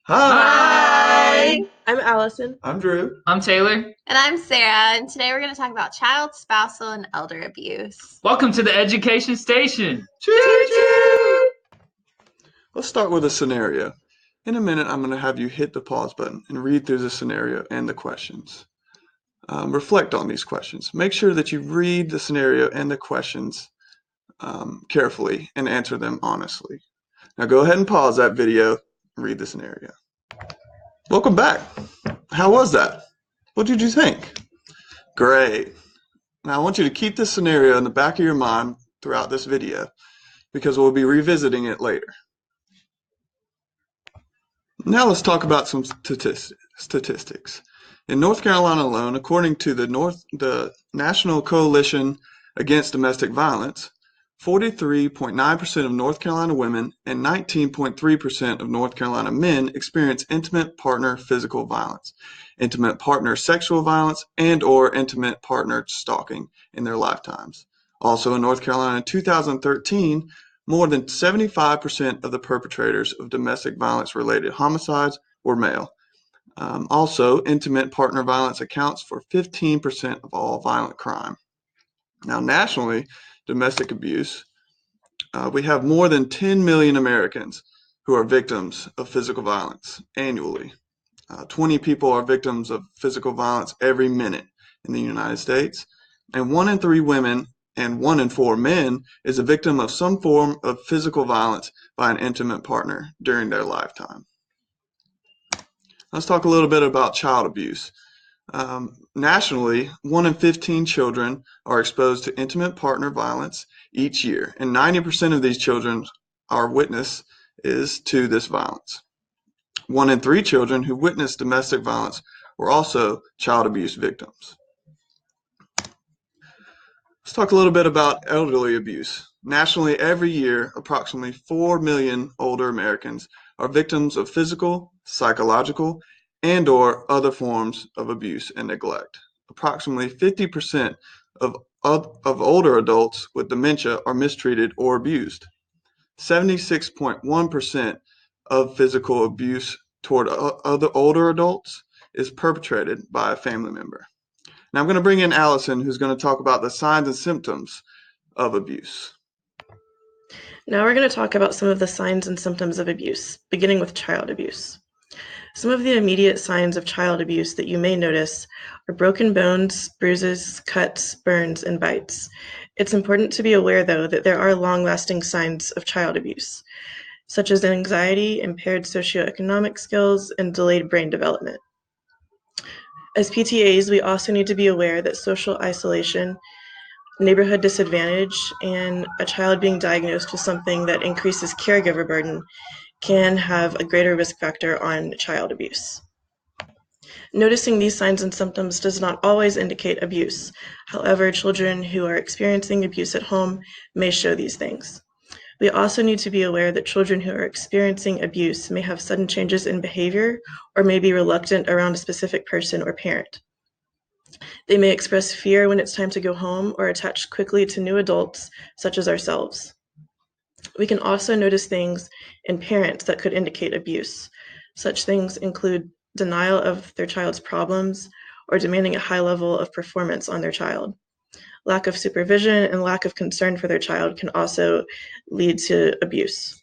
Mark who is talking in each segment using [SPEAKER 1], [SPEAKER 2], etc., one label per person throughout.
[SPEAKER 1] Hi,
[SPEAKER 2] Hi, I'm Allison.
[SPEAKER 1] I'm Drew.
[SPEAKER 3] I'm Taylor.
[SPEAKER 4] And I'm Sarah, and today we're going to talk about child, spousal, and elder abuse.
[SPEAKER 3] Welcome to the Education Station.
[SPEAKER 1] Choo choo! Let's start with a scenario. In a minute, I'm going to have you hit the pause button and read through the scenario and the questions. Reflect on these questions. Make sure that you read the scenario and the questions carefully and answer them honestly. Now go ahead and pause that video and read the scenario. Welcome back. How was that? What did you think? Great. Now I want you to keep this scenario in the back of your mind throughout this video because we'll be revisiting it later. Now let's talk about some statistics. In North Carolina alone, according to the National Coalition Against Domestic Violence, 43.9% of North Carolina women and 19.3% of North Carolina men experience intimate partner physical violence, intimate partner sexual violence, and/or intimate partner stalking in their lifetimes. Also in North Carolina in 2013, more than 75% of the perpetrators of domestic violence-related homicides were male. Also, intimate partner violence accounts for 15% of all violent crime. Now, nationally, domestic abuse, we have more than 10 million Americans who are victims of physical violence annually. 20 people are victims of physical violence every minute in the United States, and 1 in 3 women and 1 in 4 men is a victim of some form of physical violence by an intimate partner during their lifetime. Let's talk a little bit about child abuse. Nationally, 1 in 15 children are exposed to intimate partner violence each year, and 90% of these children are witness is to this violence. 1 in 3 children who witnessed domestic violence were also child abuse victims. Let's talk a little bit about elderly abuse. Nationally, every year, approximately 4 million older Americans are victims of physical, psychological, and/or other forms of abuse and neglect. Approximately 50% of older adults with dementia are mistreated or abused. 76.1% of physical abuse toward other older adults is perpetrated by a family member. Now I'm going to bring in Allison, who's going to talk about the signs and symptoms of abuse.
[SPEAKER 2] Now we're going to talk about some of the signs and symptoms of abuse, beginning with child abuse. Some of the immediate signs of child abuse that you may notice are broken bones, bruises, cuts, burns, and bites. It's important to be aware, though, that there are long-lasting signs of child abuse, such as anxiety, impaired socioeconomic skills, and delayed brain development. As PTAs, we also need to be aware that social isolation, neighborhood disadvantage, and a child being diagnosed with something that increases caregiver burden can have a greater risk factor on child abuse. Noticing these signs and symptoms does not always indicate abuse. However, children who are experiencing abuse at home may show these things. We also need to be aware that children who are experiencing abuse may have sudden changes in behavior or may be reluctant around a specific person or parent. They may express fear when it's time to go home or attach quickly to new adults, such as ourselves. We can also notice things in parents that could indicate abuse. Such things include denial of their child's problems or demanding a high level of performance on their child. Lack of supervision and lack of concern for their child can also lead to abuse.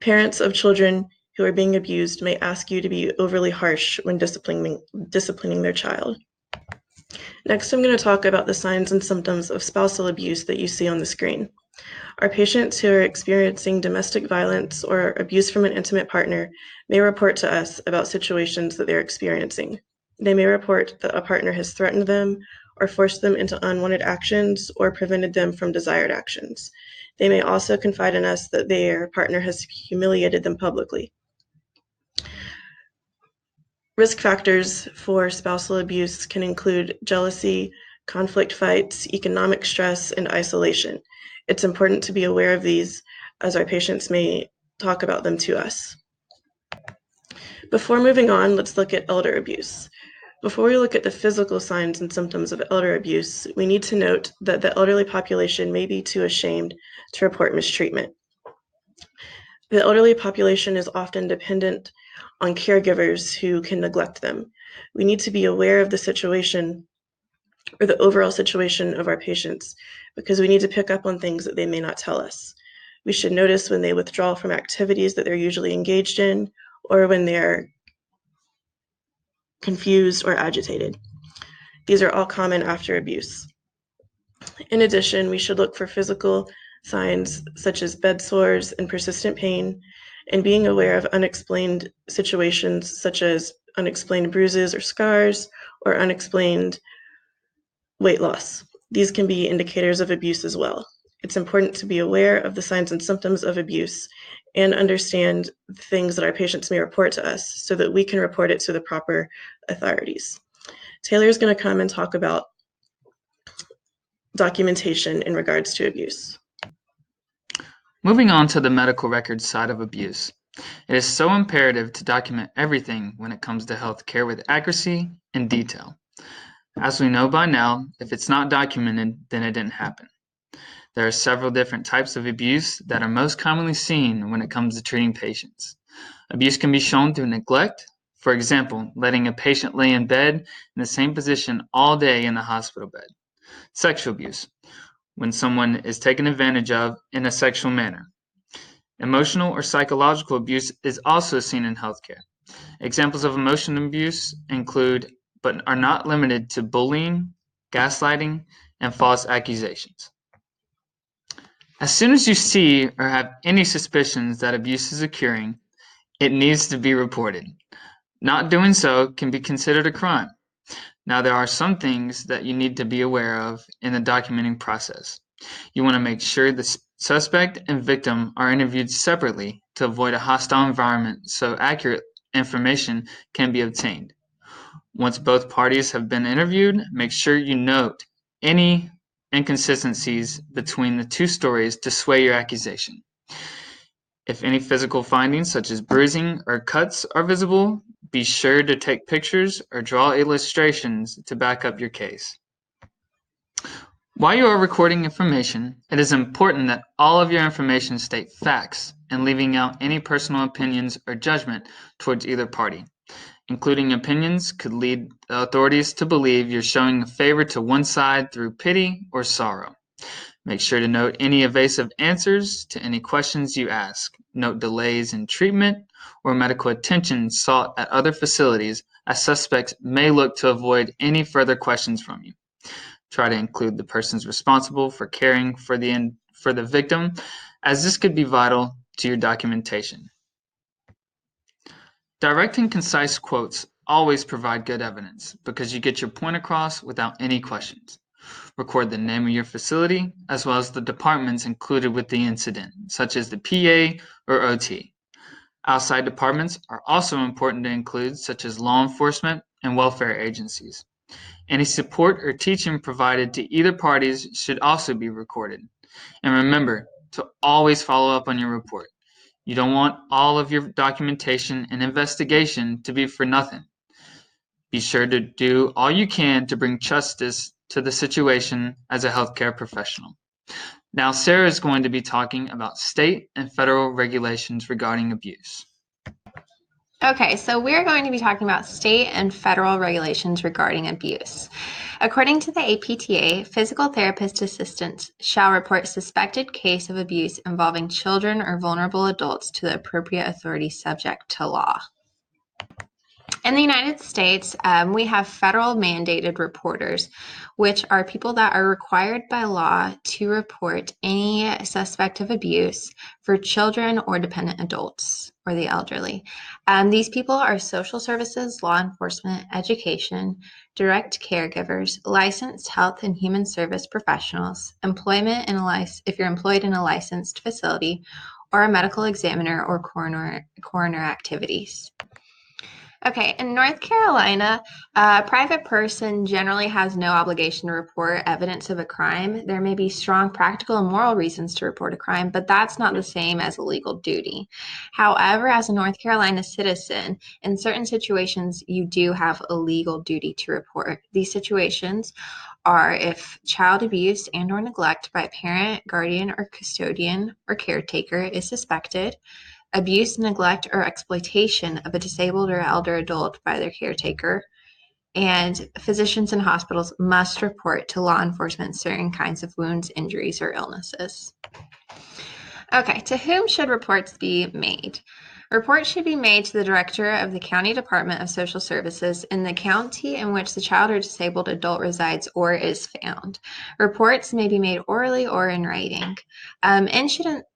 [SPEAKER 2] Parents of children who are being abused may ask you to be overly harsh when disciplining their child. Next, I'm going to talk about the signs and symptoms of spousal abuse that you see on the screen. Our patients who are experiencing domestic violence or abuse from an intimate partner may report to us about situations that they're experiencing. They may report that a partner has threatened them or forced them into unwanted actions or prevented them from desired actions. They may also confide in us that their partner has humiliated them publicly. Risk factors for spousal abuse can include jealousy, conflict fights, economic stress, and isolation. It's important to be aware of these as our patients may talk about them to us. Before moving on, let's look at elder abuse. Before we look at the physical signs and symptoms of elder abuse, we need to note that the elderly population may be too ashamed to report mistreatment. The elderly population is often dependent on caregivers who can neglect them. We need to be aware of the situation or the overall situation of our patients because we need to pick up on things that they may not tell us. We should notice when they withdraw from activities that they're usually engaged in or when they're confused or agitated. These are all common after abuse. In addition, we should look for physical signs such as bed sores and persistent pain, and being aware of unexplained situations such as unexplained bruises or scars or unexplained weight loss. These can be indicators of abuse as well. It's important to be aware of the signs and symptoms of abuse and understand things that our patients may report to us so that we can report it to the proper authorities. Taylor's going to come and talk about documentation in regards to abuse.
[SPEAKER 3] Moving on to the medical records side of abuse. It is so imperative to document everything when it comes to health care with accuracy and detail. As we know by now, if it's not documented, then it didn't happen. There are several different types of abuse that are most commonly seen when it comes to treating patients. Abuse can be shown through neglect, for example, letting a patient lay in bed in the same position all day in the hospital bed. Sexual abuse, when someone is taken advantage of in a sexual manner. Emotional or psychological abuse is also seen in healthcare. Examples of emotional abuse include, but are not limited to, bullying, gaslighting, and false accusations. As soon as you see or have any suspicions that abuse is occurring, it needs to be reported. Not doing so can be considered a crime. Now, there are some things that you need to be aware of in the documenting process. You want to make sure the suspect and victim are interviewed separately to avoid a hostile environment so accurate information can be obtained. Once both parties have been interviewed, make sure you note any inconsistencies between the two stories to sway your accusation. If any physical findings such as bruising or cuts are visible, be sure to take pictures or draw illustrations to back up your case. While you are recording information, it is important that all of your information state facts and leaving out any personal opinions or judgment towards either party. Including opinions could lead the authorities to believe you're showing a favor to one side through pity or sorrow. Make sure to note any evasive answers to any questions you ask. Note delays in treatment or medical attention sought at other facilities, as suspects may look to avoid any further questions from you. Try to include the persons responsible for caring for the victim, as this could be vital to your documentation. Direct and concise quotes always provide good evidence because you get your point across without any questions. Record the name of your facility as well as the departments included with the incident, such as the PA or OT. Outside departments are also important to include, such as law enforcement and welfare agencies. Any support or teaching provided to either parties should also be recorded. And remember to always follow up on your report. You don't want all of your documentation and investigation to be for nothing. Be sure to do all you can to bring justice to the situation as a healthcare professional. Now, Sarah is going to be talking about state and federal regulations regarding abuse.
[SPEAKER 4] Okay, so we're going to be talking about state and federal regulations regarding abuse. According to the APTA, physical therapist assistants shall report suspected case of abuse involving children or vulnerable adults to the appropriate authority subject to law. In the United States, we have federal mandated reporters, which are people that are required by law to report any suspect of abuse for children or dependent adults or the elderly. These people are social services, law enforcement, education, direct caregivers, licensed health and human service professionals, employment in if you're employed in a licensed facility, or a medical examiner or coroner activities. Okay, in North Carolina, a private person generally has no obligation to report evidence of a crime. There may be strong practical and moral reasons to report a crime, but that's not the same as a legal duty. However, as a North Carolina citizen, in certain situations, you do have a legal duty to report. These situations are if child abuse and or neglect by a parent, guardian, or custodian or caretaker is suspected, abuse, neglect, or exploitation of a disabled or elder adult by their caretaker. And physicians and hospitals must report to law enforcement certain kinds of wounds, injuries, or illnesses. Okay, to whom should reports be made? Reports should be made to the director of the County Department of Social Services in the county in which the child or disabled adult resides or is found. Reports may be made orally or in writing.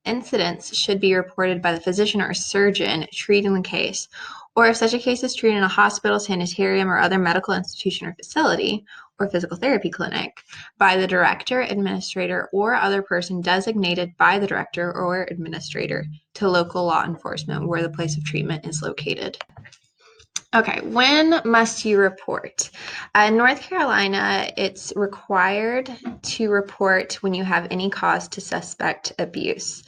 [SPEAKER 4] Incidents should be reported by the physician or surgeon treating the case, or if such a case is treated in a hospital, sanitarium, or other medical institution or facility, or physical therapy clinic, by the director, administrator, or other person designated by the director or administrator to local law enforcement where the place of treatment is located. Okay, when must you report? In North Carolina, it's required to report when you have any cause to suspect abuse.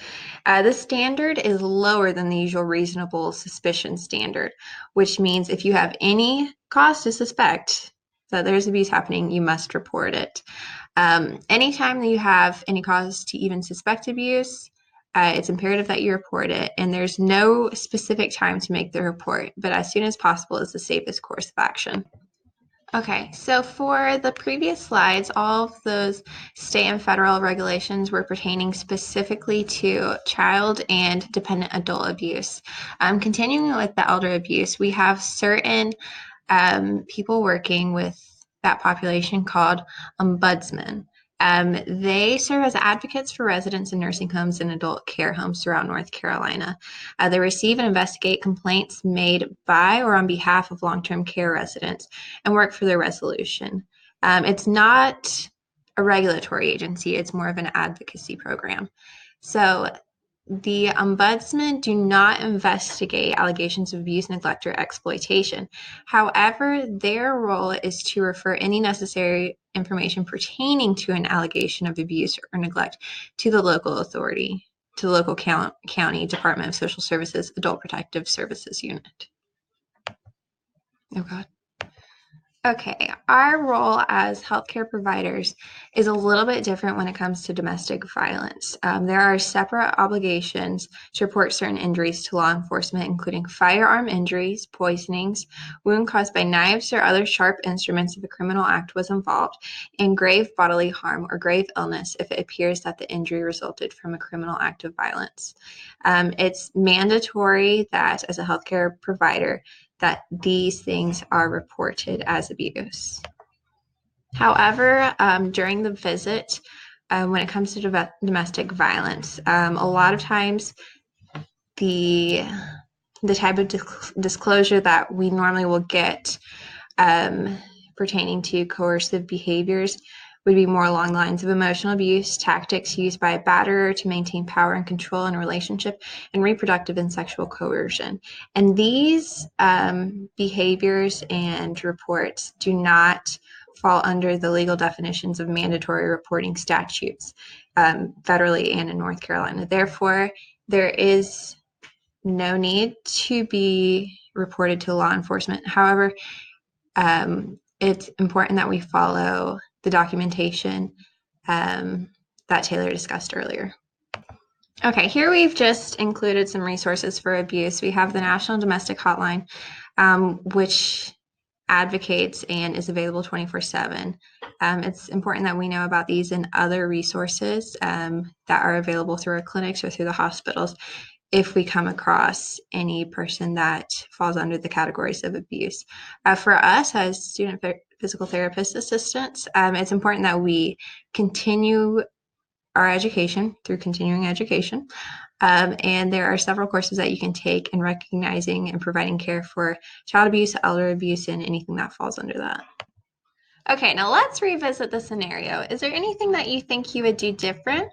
[SPEAKER 4] The standard is lower than the usual reasonable suspicion standard, which means if you have any cause to suspect that there's abuse happening, you must report it. Anytime that you have any cause to even suspect abuse, it's imperative that you report it, and there's no specific time to make the report, but as soon as possible is the safest course of action. Okay, so for the previous slides, all of those state and federal regulations were pertaining specifically to child and dependent adult abuse. Continuing with the elder abuse, we have certain people working with that population called ombudsmen. They serve as advocates for residents in nursing homes and adult care homes throughout North Carolina. They receive and investigate complaints made by or on behalf of long-term care residents and work for their resolution. It's not a regulatory agency, it's more of an advocacy program. So the ombudsmen do not investigate allegations of abuse, neglect, or exploitation. However, their role is to refer any necessary information pertaining to an allegation of abuse or neglect to the local authority, to the local county Department of Social Services Adult Protective Services Unit. Oh, God. Okay, our role as healthcare providers is a little bit different when it comes to domestic violence. There are separate obligations to report certain injuries to law enforcement, including firearm injuries, poisonings, wound caused by knives or other sharp instruments if a criminal act was involved, and grave bodily harm or grave illness if it appears that the injury resulted from a criminal act of violence. It's mandatory that as a healthcare provider, that these things are reported as abuse. However, during the visit, when it comes to domestic violence, a lot of times the type of disclosure that we normally will get pertaining to coercive behaviors would be more along the lines of emotional abuse, tactics used by a batterer to maintain power and control in a relationship, and reproductive and sexual coercion. And these behaviors and reports do not fall under the legal definitions of mandatory reporting statutes federally and in North Carolina. Therefore, there is no need to be reported to law enforcement. However, it's important that we follow the documentation that Taylor discussed earlier. Okay, here we've just included some resources for abuse. We have the National Domestic Hotline, which advocates and is available 24/7. It's important that we know about these and other resources that are available through our clinics or through the hospitals if we come across any person that falls under the categories of abuse. For us as student physical therapist assistants, it's important that we continue our education through continuing education. And there are several courses that you can take in recognizing and providing care for child abuse, elder abuse, and anything that falls under that. Okay, now let's revisit the scenario. Is there anything that you think you would do different?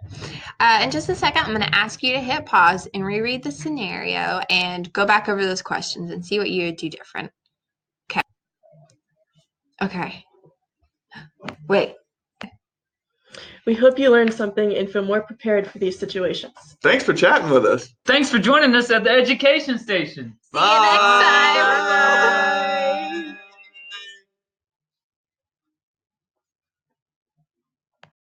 [SPEAKER 4] In just a second, I'm going to ask you to hit pause and reread the scenario and go back over those questions and see what you would do different. Okay. Okay. Wait.
[SPEAKER 2] We hope you learned something and feel more prepared for these situations.
[SPEAKER 1] Thanks for chatting with us.
[SPEAKER 3] Thanks for joining us at the Education Station.
[SPEAKER 4] See you next time.